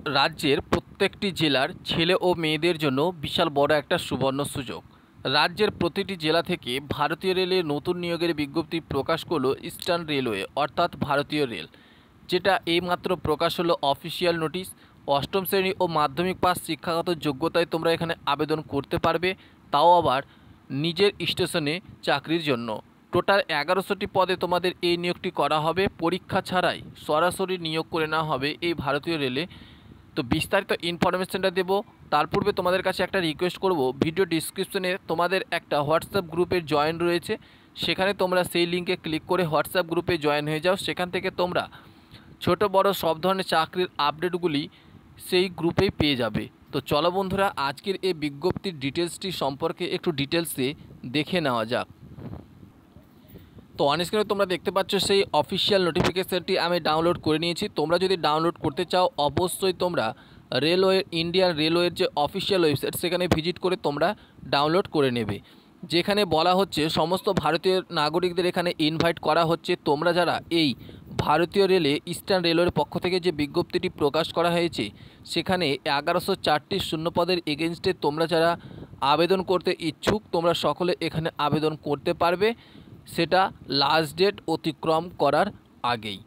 রাজ্যের প্রত্যেকটি জেলার ছেলে ও মেয়েদের জন্য বিশাল বড় একটা সুবর্ণ সুযোগ। রাজ্যের প্রতিটি জেলা থেকে ভারতীয় রেলের নতুন নিয়োগের বিজ্ঞপ্তি প্রকাশ করলো ইস্টার্ন রেলওয়ে অর্থাৎ ভারতীয় রেল, যেটা এইমাত্র প্রকাশ হলো অফিসিয়াল নোটিশ। অষ্টম শ্রেণী ও মাধ্যমিক পাস শিক্ষাগত যোগ্যতায় তোমরা এখানে আবেদন করতে পারবে, তাও আবার নিজের স্টেশনে চাকরির জন্য। টোটাল 1100টি পদে তোমাদের এই নিয়োগটি করা হবে, পরীক্ষা ছাড়াই সরাসরি নিয়োগ করে নেওয়া হবে এই ভারতীয় রেলে। তো বিস্তারিত ইনফরমেশনটা দেবো তার পূর্বে তোমাদের কাছে একটা রিকোয়েস্ট করব, ভিডিও ডিসক্রিপশনে তোমাদের একটা হোয়াটসঅ্যাপ গ্রুপের জয়েন রয়েছে, সেখানে তোমরা সেই লিঙ্কে ক্লিক করে হোয়াটসঅ্যাপ গ্রুপে জয়েন হয়ে যাও। সেখান থেকে তোমরা ছোট বড় সব ধরনের চাকরির আপডেটগুলি সেই গ্রুপেই পেয়ে যাবে। তো চলো বন্ধুরা, আজকের এই বিজ্ঞপ্তির ডিটেলসটি সম্পর্কে একটু ডিটেলসে দেখে নেওয়া যাক। তো অন স্ক্রিনে তোমরা দেখতে পাচ্ছ সেই অফিসিয়াল নোটিফিকেশনটি আমি ডাউনলোড করে নিয়েছি। তোমরা যদি ডাউনলোড করতে চাও অবশ্যই তোমরা ইন্ডিয়ান রেলওয়ের যে অফিসিয়াল ওয়েবসাইট সেখানে ভিজিট করে তোমরা ডাউনলোড করে নেবে। যেখানে বলা হচ্ছে সমস্ত ভারতীয় নাগরিকদের এখানে ইনভাইট করা হচ্ছে। তোমরা যারা এই ভারতীয় রেলে ইস্টার্ন রেলওয়ের পক্ষ থেকে যে বিজ্ঞপ্তিটি প্রকাশ করা হয়েছে সেখানে 1104টি শূন্যপদের এগেনস্টে তোমরা যারা আবেদন করতে ইচ্ছুক তোমরা সকলে এখানে আবেদন করতে পারবে, সেটা লাস্ট ডেট অতিক্রম করার আগেই।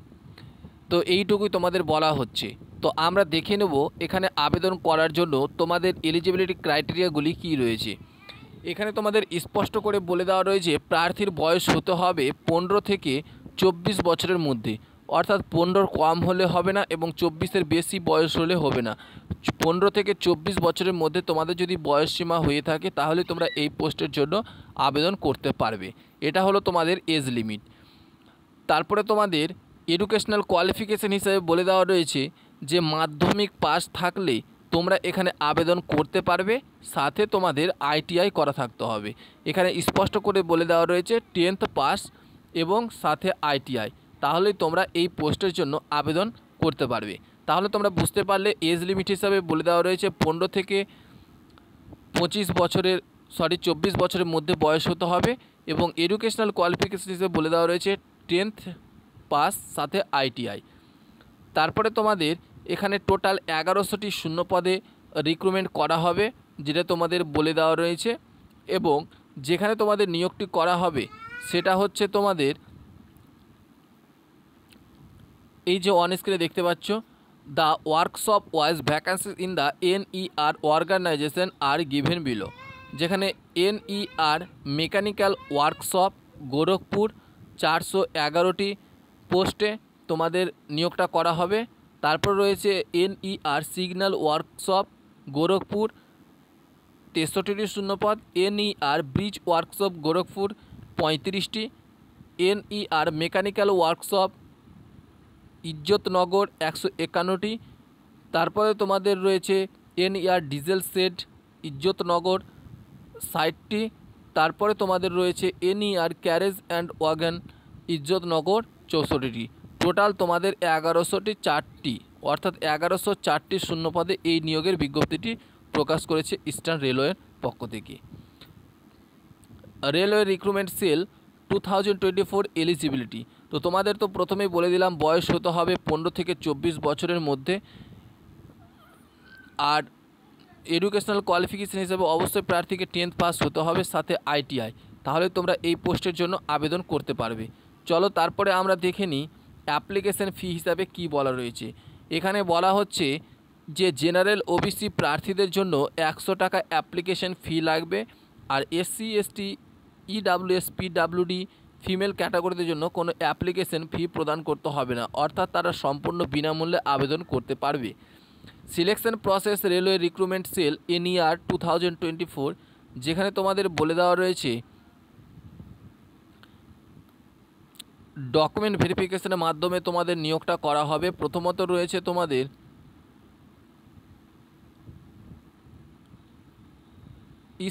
তো এইটুকুই তোমাদের বলা হচ্ছে। তো আমরা দেখে নেব এখানে আবেদন করার জন্য তোমাদের এলিজিবিলিটি ক্রাইটেরিয়াগুলি কী রয়েছে। এখানে তোমাদের স্পষ্ট করে বলে দেওয়া রয়েছে প্রার্থীর বয়স হতে হবে 15 থেকে 24 বছরের মধ্যে, অর্থাৎ 15 কম হলে হবে না এবং 24-এর বেশি বয়স হলে হবে না। 15 থেকে 24 বছরের মধ্যে তোমাদের যদি বয়স সীমা হয়ে থাকে তাহলে তোমরা এই পোস্টের জন্য আবেদন করতে পারবে। এটা হলো তোমাদের এজ লিমিট। তারপরে তোমাদের এডুকেশনাল কোয়ালিফিকেশান হিসেবে বলে দেওয়া রয়েছে যে মাধ্যমিক পাস থাকলে তোমরা এখানে আবেদন করতে পারবে, সাথে তোমাদের আইটিআই করা থাকতে হবে। এখানে স্পষ্ট করে বলে দেওয়া রয়েছে 10th পাস এবং সাথে আইটিআই, তাহলেই তোমরা এই পোস্টের জন্য আবেদন করতে পারবে। তাহলে তোমরা বুঝতে পারলে এজ লিমিট হিসাবে বলে দেওয়া রয়েছে 15 থেকে 24 বছরের মধ্যে বয়স হতে হবে এবং এডুকেশনাল কোয়ালিফিকেশন হিসেবে বলে দেওয়া রয়েছে 10th পাস সাথে আইটিআই। তারপরে তোমাদের এখানে টোটাল 1100টি শূন্য পদে রিক্রুটমেন্ট করা হবে, যেটা তোমাদের বলে দেওয়া রয়েছে। এবং যেখানে তোমাদের নিয়োগটি করা হবে সেটা হচ্ছে তোমাদের এই যে অন স্ক্রিনে দেখতে পাচ্ছ, the workshop wise vacancies in the NER organisation are given below. যেখানে NER মেকানিক্যাল ওয়ার্কশপ গোরখপুর 411টি পোস্টে তোমাদের নিয়োগটা করা হবে। তারপর রয়েছে NER সিগন্যাল ওয়ার্কশপ গোরখপুর 63টি শূন্যপদ, NER ব্রিজ ওয়ার্কশপ গোরখপুর 35টি, NER মেকানিক্যাল ওয়ার্কশপ ইজ্জতনগর 151টি। তারপরে তোমাদের রয়েছে NER ডিজেল শেড ইজ্জতনগর 60টি। তারপরে তোমাদের রয়েছে NER carriage and wagon Izzatnagar 64টি। টোটাল তোমাদের 1104টি অর্থাৎ 1104টি শূন্যপদে এই নিয়োগের বিজ্ঞপ্তিটি প্রকাশ করেছে ইস্টার্ন রেলওয়ের পক্ষ থেকে। Railway recruitment sell 2024 eligibility. তো তোমাদের তো প্রথমেই বলে দিলাম বয়স হতে হবে 15 থেকে 24 বছরের মধ্যে, আর এডুকেশনাল কোয়ালিফিকেশান হিসেবে অবশ্যই প্রার্থীকে 10th পাস হতে হবে সাথে আইটিআই, তাহলে তোমরা এই পোস্টের জন্য আবেদন করতে পারবে। চলো তারপরে আমরা দেখে নিই অ্যাপ্লিকেশন ফি হিসাবে কি বলা রয়েছে। এখানে বলা হচ্ছে যে জেনারেল ওবিসি প্রার্থীদের জন্য 100 টাকা অ্যাপ্লিকেশন ফি লাগবে, আর SC ST EWS PWD female ক্যাটাগরিদের জন্য কোনো অ্যাপ্লিকেশন ফি প্রদান করতে হবে না, অর্থাৎ তারা সম্পূর্ণ বিনামূল্যে আবেদন করতে পারবে। Selection process railway recruitment sell NER 2024, যেখানে তোমাদের বলে দেওয়া রয়েছে ডকুমেন্ট ভেরিফিকেশনের মাধ্যমে তোমাদের নিয়োগটা করা হবে। প্রথমত রয়েছে তোমাদের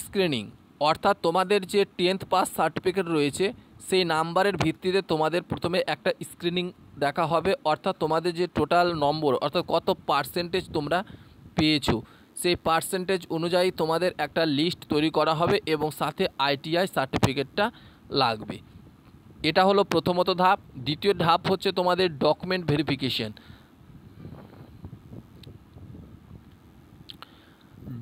স্ক্রিনিং, অর্থাৎ তোমাদের যে 10th পাস সার্টিফিকেট রয়েছে সেই নাম্বারের ভিত্তিতে তোমাদের প্রথমে একটা স্ক্রিনিং দেখা হবে, অর্থাৎ তোমাদের যে টোটাল নম্বর অর্থাৎ কত পার্সেন্টেজ তোমরা পেয়েছো সেই পার্সেন্টেজ অনুযায়ী তোমাদের একটা লিস্ট তৈরি করা হবে এবং সাথে আইটিআই সার্টিফিকেটটা লাগবে। এটা হলো প্রথমত ধাপ। দ্বিতীয় ধাপ হচ্ছে তোমাদের ডকুমেন্ট ভেরিফিকেশন।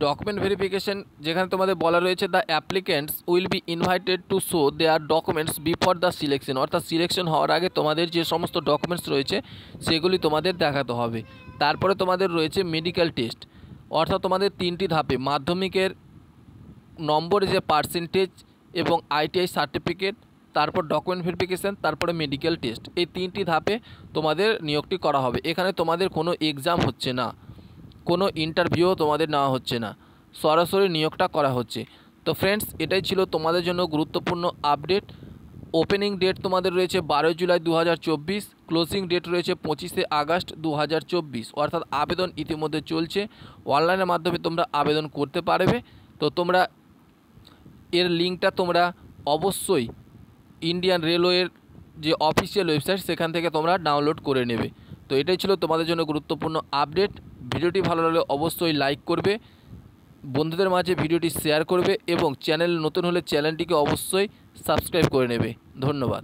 ডকুমেন্ট ভেরিফিকেশন, যেখানে তোমাদের বলা রয়েছে the applicants will be invited to show their documents before the selection, অর্থাৎ সিলেকশন হওয়ার আগে তোমাদের যে সমস্ত ডকুমেন্টস রয়েছে সেগুলি তোমাদের দেখাতে হবে। তারপরে তোমাদের রয়েছে মেডিকেল টেস্ট, অর্থাৎ তোমাদের 3টি ধাপে মাধ্যমিকের নম্বরে যে পার্সেন্টেজ এবং আইটিআই সার্টিফিকেট, তারপর ডকুমেন্ট ভেরিফিকেশান, তারপরে মেডিকেল টেস্ট, এই 3টি ধাপে তোমাদের নিয়োগটি করা হবে। এখানে তোমাদের কোনো এক্সাম হচ্ছে না, কোনো ইন্টারভিউও তোমাদের নেওয়া হচ্ছে না, সরাসরি নিয়োগটা করা হচ্ছে। তো ফ্রেন্ডস, এটাই ছিল তোমাদের জন্য গুরুত্বপূর্ণ আপডেট। ওপেনিং ডেট তোমাদের রয়েছে 12 জুলাই 2024, ক্লোজিং ডেট রয়েছে 25 আগস্ট 2024, অর্থাৎ আবেদন ইতিমধ্যে চলছে। অনলাইনের মাধ্যমে তোমরা আবেদন করতে পারবে। তো তোমরা এর লিঙ্কটা তোমরা অবশ্যই ইন্ডিয়ান রেলওয়ের যে অফিসিয়াল ওয়েবসাইট সেখান থেকে তোমরা ডাউনলোড করে নেবে। তো এটাই ছিল তোমাদের জন্য গুরুত্বপূর্ণ আপডেট। ভিডিওটি ভালো লাগলে অবশ্যই লাইক করবে, বন্ধুদের মাঝে ভিডিওটি শেয়ার করবে এবং চ্যানেল নতুন হলে চ্যানেলটিকে অবশ্যই সাবস্ক্রাইব করে নেবে। ধন্যবাদ।